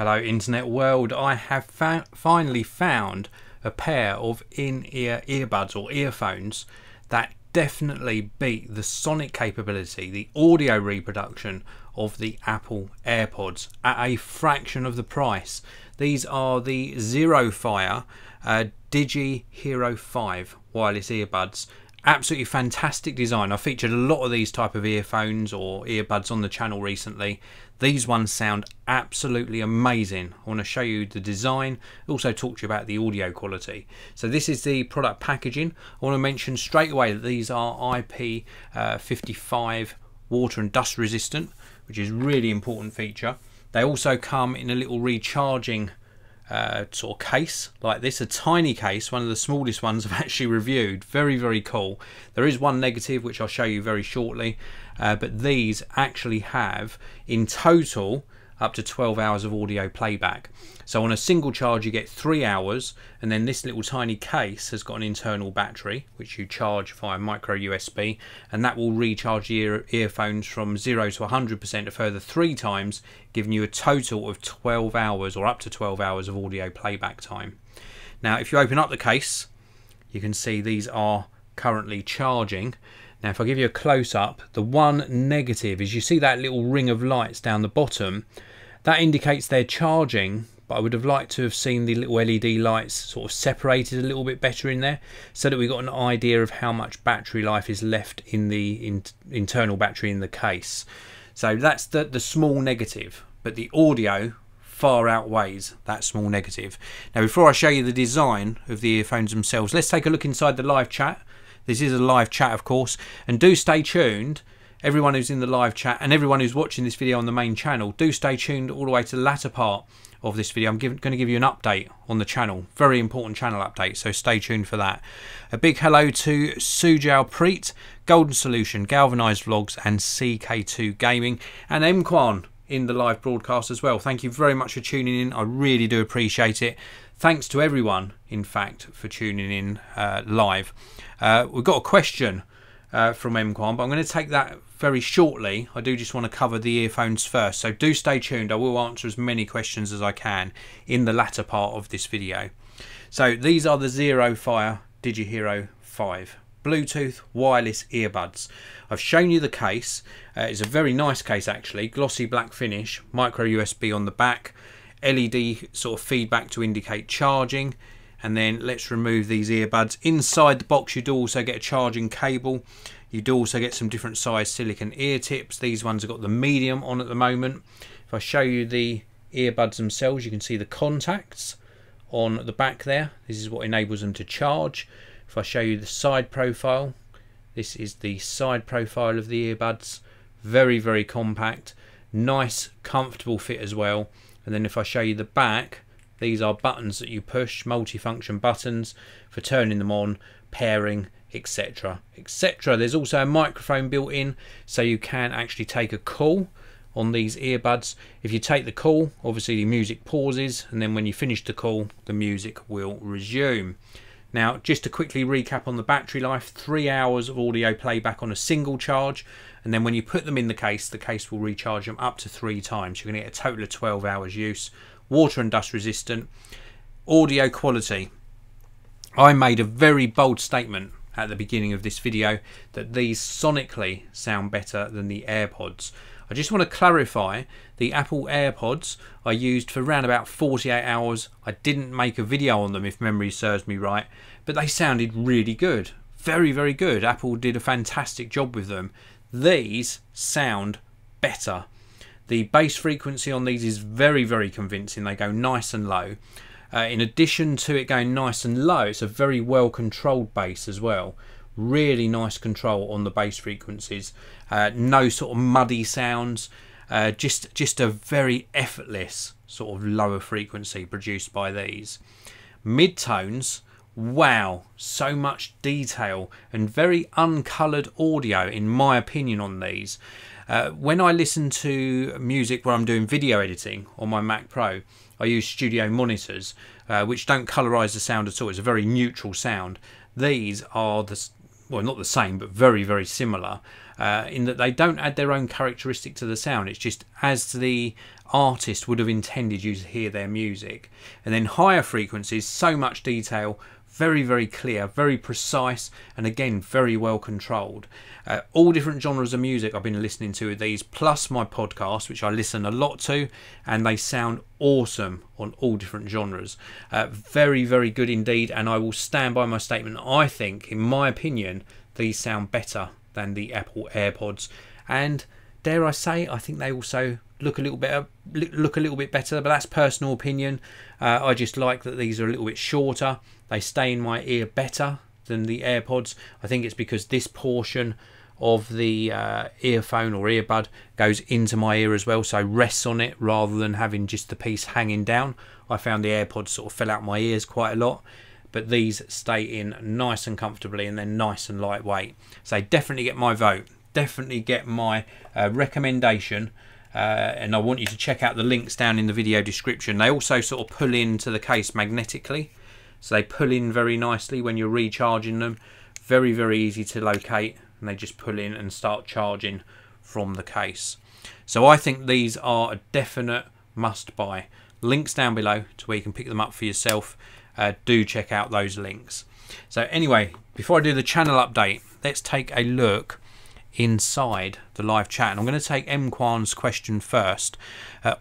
Hello internet world, I have finally found a pair of in-ear earbuds or earphones that definitely beat the sonic capability, the audio reproduction of the Apple AirPods at a fraction of the price. These are the ZeroFire DigiHero 5 wireless earbuds. Absolutely fantastic design. I've featured a lot of these type of earphones or earbuds on the channel recently. These ones sound absolutely amazing. I want to show you the design, also talk to you about the audio quality. So this is the product packaging. I want to mention straight away that these are IP55 water and dust resistant, which is a really important feature. They also come in a little recharging sort of case like this, a tiny case, one of the smallest ones I've actually reviewed. Very cool. There is one negative which I'll show you very shortly, but these actually have in total up to 12 hours of audio playback. So on a single charge you get 3 hours, and then this little tiny case has got an internal battery which you charge via micro USB, and that will recharge your earphones from 0 to 100% a further 3 times, giving you a total of 12 hours or up to 12 hours of audio playback time. Now if you open up the case, you can see these are currently charging. Now if I give you a close-up, the one negative is you see that little ring of lights down the bottom. That indicates they're charging, but I would have liked to have seen the little LED lights sort of separated a little bit better in there, so that we got an idea of how much battery life is left in the internal battery in the case. So that's the small negative, but the audio far outweighs that small negative. Now before I show you the design of the earphones themselves, let's take a look inside the live chat. This is a live chat of course, and do stay tuned. Everyone who's in the live chat and everyone who's watching this video on the main channel, do stay tuned all the way to the latter part of this video. I'm going to give you an update on the channel, very important channel update, so stay tuned for that. A big hello to Sujal Preet, Golden Solution, Galvanized Vlogs and CK2 Gaming, and Mquan in the live broadcast as well. Thank you very much for tuning in, I really do appreciate it. Thanks to everyone in fact for tuning in live. We've got a question from Mquan, but I'm going to take that very shortly. I do just want to cover the earphones first, so do stay tuned. I will answer as many questions as I can in the latter part of this video. So these are the ZeroFire DigiHero 5 Bluetooth wireless earbuds. I've shown you the case. It's a very nice case actually, glossy black finish, micro USB on the back, LED sort of feedback to indicate charging. And then let's remove these earbuds. Inside the box you do also get a charging cable. You do also get some different size silicone ear tips. These ones have got the medium on at the moment. If I show you the earbuds themselves, you can see the contacts on the back there. This is what enables them to charge. If I show you the side profile, this is the side profile of the earbuds. Very compact, nice comfortable fit as well. And then if I show you the back, these are buttons that you push, multifunction buttons for turning them on, pairing, etc, etc. There's also a microphone built in, so you can actually take a call on these earbuds. If you take the call, obviously the music pauses, and then when you finish the call, the music will resume. Now, just to quickly recap on the battery life, 3 hours of audio playback on a single charge, and then when you put them in the case will recharge them up to 3 times. You're going to get a total of 12 hours use. Water and dust resistant. Audio quality. I made a very bold statement at the beginning of this video that these sonically sound better than the AirPods. I just want to clarify, the Apple AirPods I used for around about 48 hours. I didn't make a video on them if memory serves me right, but they sounded really good. Very good. Apple did a fantastic job with them. These sound better. The bass frequency on these is very convincing. They go nice and low. In addition to it going nice and low, it's a very well controlled bass as well. Really nice control on the bass frequencies. No sort of muddy sounds. Just a very effortless sort of lower frequency produced by these. Mid-tones, wow, so much detail and very uncoloured audio in my opinion on these. When I listen to music where I'm doing video editing on my Mac Pro, I use studio monitors which don't colorise the sound at all. It's a very neutral sound. These are well, not the same, but very similar. in that they don't add their own characteristic to the sound. It's just as the artist would have intended you to hear their music. And then higher frequencies, so much detail, very, very clear, very precise, and again, very well controlled. All different genres of music I've been listening to with these, plus my podcast, which I listen a lot to, and they sound awesome on all different genres. Very, very good indeed, and I will stand by my statement. I think, in my opinion, these sound better than the Apple AirPods, and dare I say, I think they also look a little bit better, but that's personal opinion. I just like that these are a little bit shorter. They stay in my ear better than the AirPods. I think it's because this portion of the earphone or earbud goes into my ear as well, so rests on it rather than having just the piece hanging down. I found the AirPods sort of fell out my ears quite a lot, but these stay in nice and comfortably, and they're nice and lightweight. So definitely get my vote, definitely get my recommendation. And I want you to check out the links down in the video description. They also sort of pull into the case magnetically, so they pull in very nicely when you're recharging them. Very, very easy to locate, and they just pull in and start charging from the case. So I think these are a definite must buy. Links down below to where you can pick them up for yourself. Do check out those links. So anyway, before I do the channel update, let's take a look inside the live chat, and I'm going to take M Kwan's question first.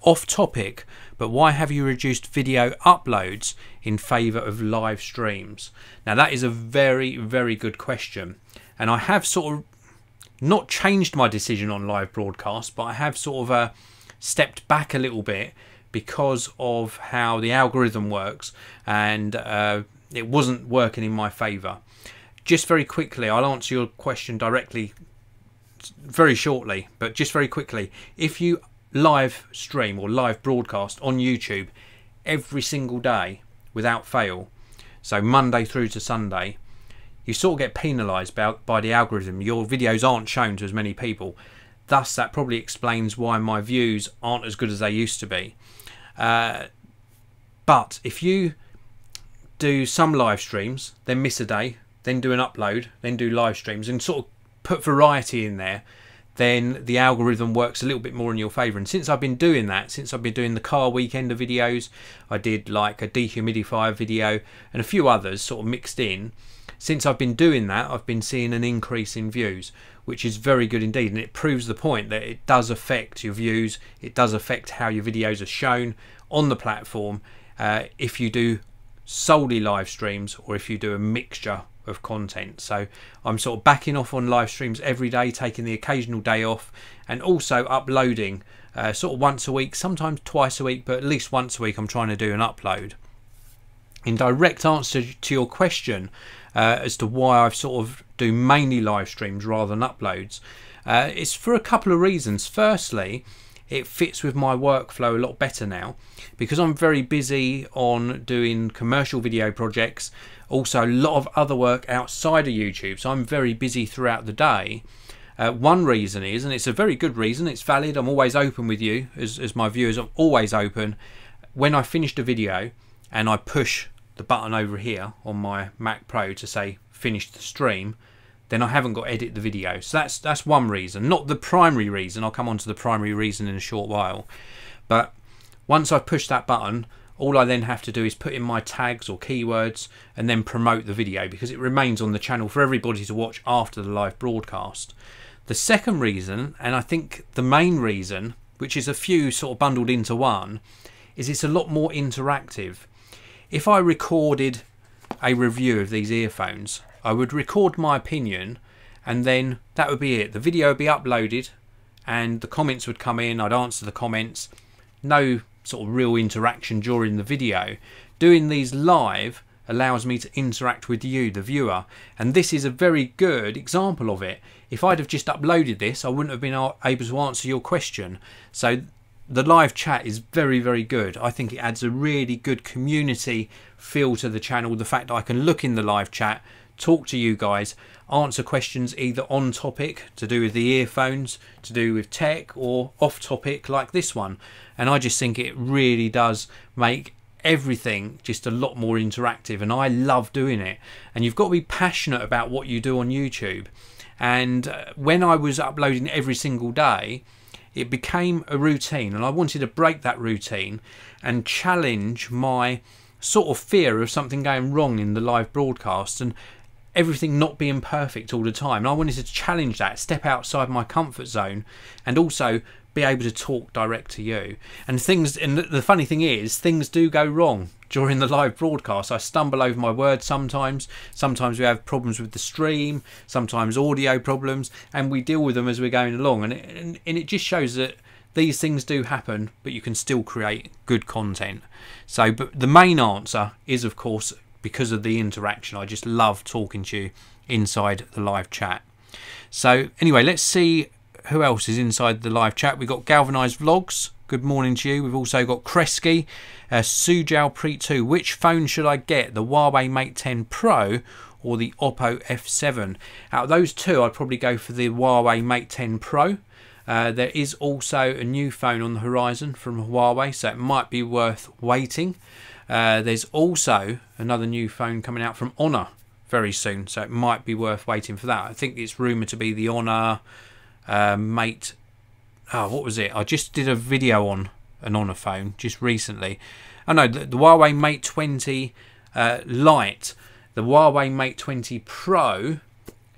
Off topic, but why have you reduced video uploads in favour of live streams? Now that is a very, very good question, and I have sort of not changed my decision on live broadcast, but I have sort of stepped back a little bit because of how the algorithm works, and it wasn't working in my favour. Just very quickly, I'll answer your question directly very shortly, but just very quickly, if you live stream or live broadcast on YouTube every single day without fail, so Monday through to Sunday, you sort of get penalised by the algorithm. Your videos aren't shown to as many people, thus that probably explains why my views aren't as good as they used to be. But if you do some live streams, then miss a day, then do an upload, then do live streams, and sort of put variety in there, then the algorithm works a little bit more in your favour. And since I've been doing that, since I've been doing the car weekender videos, I did like a dehumidifier video and a few others sort of mixed in. Since I've been doing that, I've been seeing an increase in views, which is very good indeed, and it proves the point that it does affect your views, it does affect how your videos are shown on the platform, if you do solely live streams or if you do a mixture of content. So I'm sort of backing off on live streams every day, taking the occasional day off, and also uploading sort of once a week, sometimes twice a week, but at least once a week I'm trying to do an upload. In direct answer to your question as to why I've sort of do mainly live streams rather than uploads, it's for a couple of reasons. Firstly, it fits with my workflow a lot better now because I'm very busy on doing commercial video projects, also a lot of other work outside of YouTube, so I'm very busy throughout the day. One reason is, and it's a very good reason, it's valid, I'm always open with you as my viewers, I'm always open. When I finished a video and I push the button over here on my Mac Pro to say finish the stream, then I haven't got to edit the video. So that's one reason, not the primary reason. I'll come on to the primary reason in a short while. But once I've pushed that button, all I then have to do is put in my tags or keywords and then promote the video, because it remains on the channel for everybody to watch after the live broadcast. The second reason, and I think the main reason, which is a few sort of bundled into one, is it's a lot more interactive. If I recorded a review of these earphones, I would record my opinion and then that would be it. The video would be uploaded and the comments would come in, I'd answer the comments. No sort of real interaction during the video. Doing these live allows me to interact with you, the viewer, and this is a very good example of it. If I'd have just uploaded this, I wouldn't have been able to answer your question. So the live chat is very, very good. I think it adds a really good community feel to the channel. The fact that I can look in the live chat, talk to you guys, answer questions either on topic to do with the earphones, to do with tech, or off topic like this one. And I just think it really does make everything just a lot more interactive, and I love doing it. And you've got to be passionate about what you do on YouTube. and when I was uploading every single day, it became a routine, and I wanted to break that routine and challenge my sort of fear of something going wrong in the live broadcast and everything not being perfect all the time. And I wanted to challenge that, step outside my comfort zone, and also be able to talk direct to you. And the funny thing is, things do go wrong during the live broadcast. I stumble over my words sometimes we have problems with the stream, sometimes audio problems, and we deal with them as we're going along, and it just shows that these things do happen, but you can still create good content. So, but the main answer is, of course, because of the interaction. I just love talking to you inside the live chat. So anyway, let's see who else is inside the live chat. We've got Galvanized Vlogs. Good morning to you. We've also got Kresge, Sujal Preet 2. Which phone should I get? The Huawei Mate 10 Pro or the Oppo F7? Out of those two, I'd probably go for the Huawei Mate 10 Pro. There is also a new phone on the horizon from Huawei, so it might be worth waiting. There's also another new phone coming out from Honor very soon, so it might be worth waiting for that. I think it's rumoured to be the Honor Mate... Oh, what was it? I just did a video on an Honor phone just recently. Oh no, the Huawei Mate 20 Lite. The Huawei Mate 20 Pro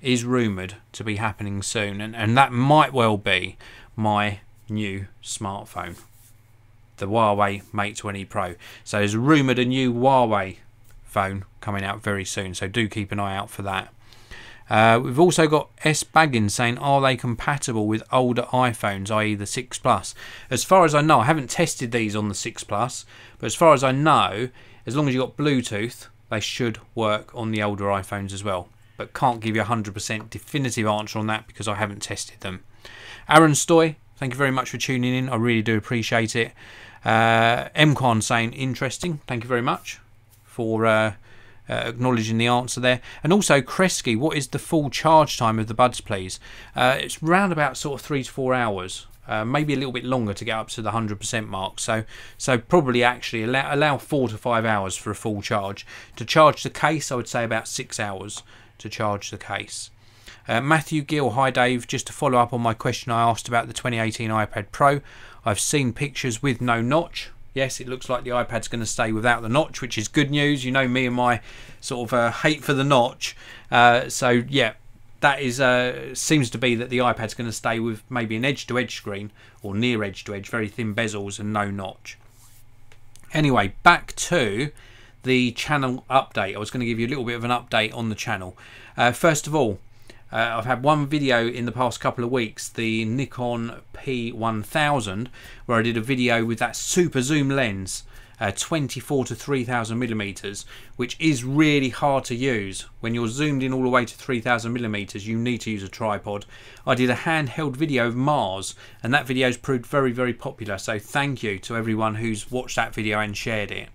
is rumoured to be happening soon, and that might well be my new smartphone, the Huawei Mate 20 Pro. So there's rumoured a new Huawei phone coming out very soon, so do keep an eye out for that. We've also got S Baggins saying, are they compatible with older iPhones, i.e. the 6 Plus? As far as I know, I haven't tested these on the 6 Plus, but as far as I know, as long as you've got Bluetooth, they should work on the older iPhones as well. But can't give you a 100% definitive answer on that because I haven't tested them. Aaron Stoy, thank you very much for tuning in. I really do appreciate it. Mquan saying, interesting. Thank you very much for acknowledging the answer there. And also Kresge, what is the full charge time of the buds, please? It's round about sort of 3 to 4 hours. Maybe a little bit longer to get up to the 100% mark. So probably actually allow 4 to 5 hours for a full charge. To charge the case, I would say about 6 hours to charge the case. Matthew Gill, hi Dave, just to follow up on my question I asked about the 2018 iPad Pro. I've seen pictures with no notch. Yes, it looks like the iPad's going to stay without the notch, which is good news. You know me and my sort of hate for the notch. So yeah, that is seems to be that the iPad's going to stay with maybe an edge-to-edge screen or near edge-to-edge, very thin bezels and no notch. Anyway, back to the channel update. I was going to give you a little bit of an update on the channel. First of all, I've had one video in the past couple of weeks, the Nikon P1000, where I did a video with that super zoom lens, 24 to 3000 millimeters, which is really hard to use. When you're zoomed in all the way to 3000 millimeters, you need to use a tripod. I did a handheld video of Mars, and that video's proved very, very popular. So thank you to everyone who's watched that video and shared it.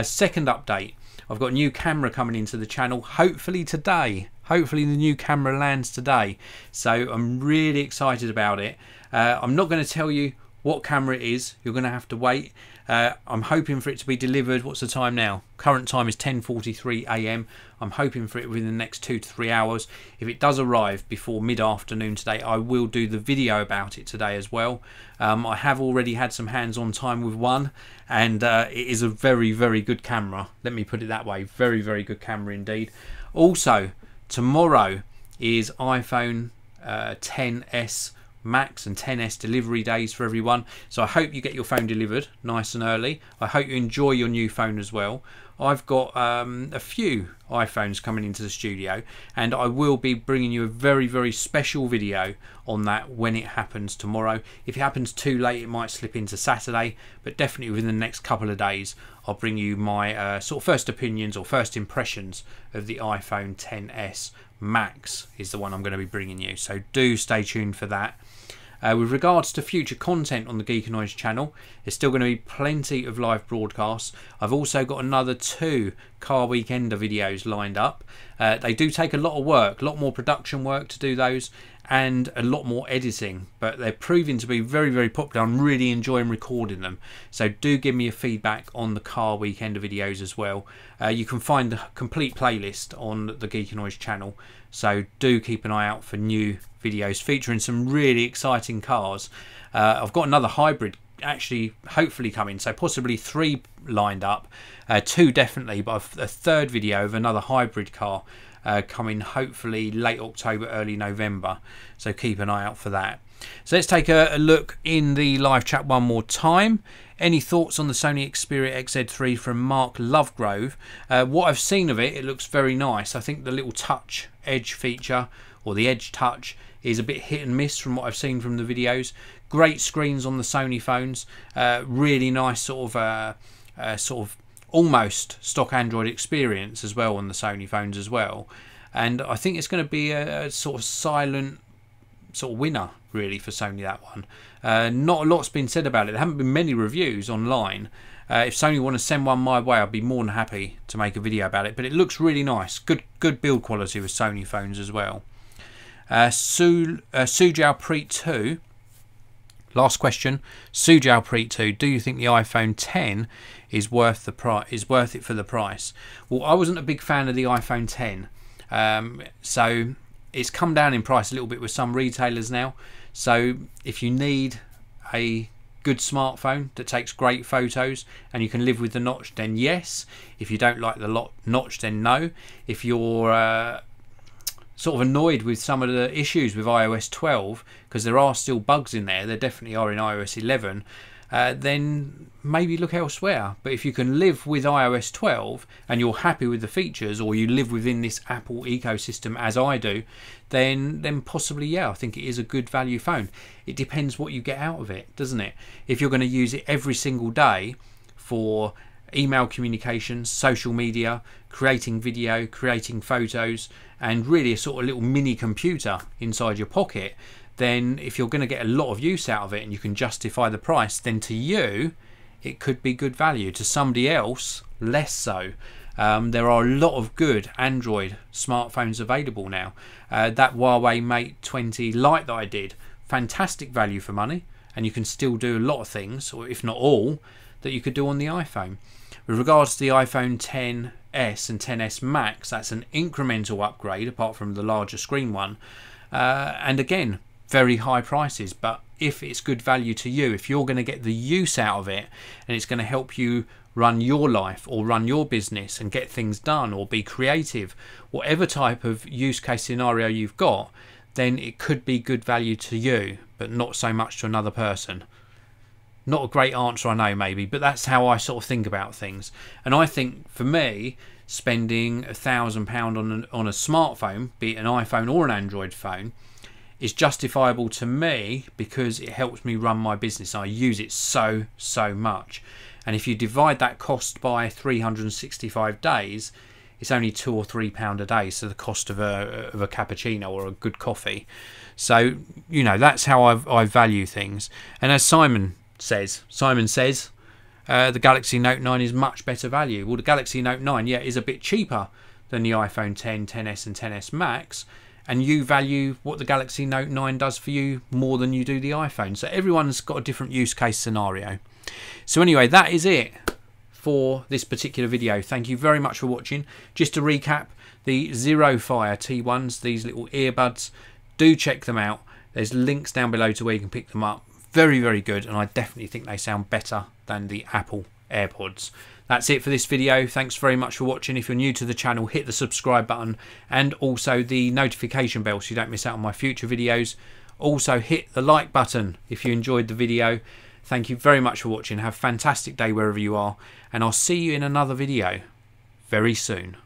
Second update, I've got a new camera coming into the channel, hopefully today. Hopefully the new camera lands today. So I'm really excited about it. I'm not going to tell you what camera it is. You're going to have to wait. I'm hoping for it to be delivered. What's the time now? Current time is 10:43 AM. I'm hoping for it within the next 2 to 3 hours. If it does arrive before mid-afternoon today, I will do the video about it today as well. I have already had some hands-on time with one, and it is a very, very good camera. Let me put it that way. Very, very good camera indeed. Also, tomorrow is iPhone XS Max and XS delivery days for everyone, so I hope you get your phone delivered nice and early. I hope you enjoy your new phone as well. I've got a few iPhones coming into the studio, and I will be bringing you a very, very special video on that when it happens tomorrow. If it happens too late, it might slip into Saturday, but definitely within the next couple of days I'll bring you my sort of first opinions or first impressions of the iPhone XS Max is the one I'm going to be bringing you, so do stay tuned for that. With regards to future content on the Geekanoids channel, there's still going to be plenty of live broadcasts. I've also got another 2 car weekender videos lined up. They do take a lot of work, a lot more production work to do those, and a lot more editing, but they're proving to be very, very popular. I'm really enjoying recording them, so do give me a feedback on the car weekend videos as well. You can find the complete playlist on the Geekanoids channel, so do keep an eye out for new videos featuring some really exciting cars. I've got another hybrid actually hopefully coming, so possibly 3 lined up, 2 definitely, but a 3rd video of another hybrid car coming hopefully late October, early November, so keep an eye out for that. So let's take a look in the live chat one more time. Any thoughts on the Sony Xperia XZ3 from Mark Lovegrove? What I've seen of it, it looks very nice. I think the little touch edge feature, or the edge touch, is a bit hit and miss from what I've seen from the videos. Great screens on the Sony phones, really nice sort of almost stock Android experience as well on the Sony phones as well, and I think it's going to be a sort of silent sort of winner really for Sony, that one. Not a lot's been said about it. There haven't been many reviews online. If Sony want to send one my way, I'd be more than happy to make a video about it, but it looks really nice. Good build quality with Sony phones as well. Sujal Preet 2, last question. Sujal Preet 2, do you think the iPhone 10 is worth the price? Is worth it for the price? Well, I wasn't a big fan of the iPhone 10, so it's come down in price a little bit with some retailers now. So if you need a good smartphone that takes great photos and you can live with the notch, then yes. If you don't like the notch, then no. If you're sort of annoyed with some of the issues with iOS 12, because there are still bugs in there definitely are in iOS 11, then maybe look elsewhere. But if you can live with iOS 12 and you're happy with the features, or you live within this Apple ecosystem as I do, then possibly, yeah, I think it is a good value phone. It depends what you get out of it, doesn't it? If you're going to use it every single day for email communications, social media, creating video, creating photos, and really a sort of little mini computer inside your pocket, then if you're going to get a lot of use out of it and you can justify the price, then to you it could be good value. To somebody else, less so. There are a lot of good Android smartphones available now. That Huawei Mate 20 Lite that I did, fantastic value for money, and you can still do a lot of things, or if not all, that you could do on the iPhone. With regards to the iPhone XS and XS Max, that's an incremental upgrade apart from the larger screen one, and again, very high prices. But if it's good value to you, if you're going to get the use out of it and it's going to help you run your life or run your business and get things done or be creative, whatever type of use case scenario you've got, then it could be good value to you, but not so much to another person. Not a great answer, I know, maybe, but that's how I sort of think about things. And I think for me, spending £1,000 on a smartphone, be it an iPhone or an Android phone, is justifiable to me because it helps me run my business. I use it so much, and if you divide that cost by 365 days, it's only £2 or £3 a day, so the cost of a cappuccino or a good coffee. So you know, that's how I value things. And as Simon says, the Galaxy Note 9 is much better value. Well, the Galaxy Note 9, yeah, is a bit cheaper than the iPhone 10, XS and XS Max, and you value what the Galaxy Note 9 does for you more than you do the iPhone. So everyone's got a different use case scenario. So anyway, that is it for this particular video. Thank you very much for watching. Just to recap, the ZeroFire T1s, these little earbuds, do check them out. There's links down below to where you can pick them up. Very good, and I definitely think they sound better than the Apple AirPods. That's it for this video. Thanks very much for watching. If you're new to the channel, hit the subscribe button and also the notification bell so you don't miss out on my future videos. Also hit the like button if you enjoyed the video. Thank you very much for watching. Have a fantastic day wherever you are, and I'll see you in another video very soon.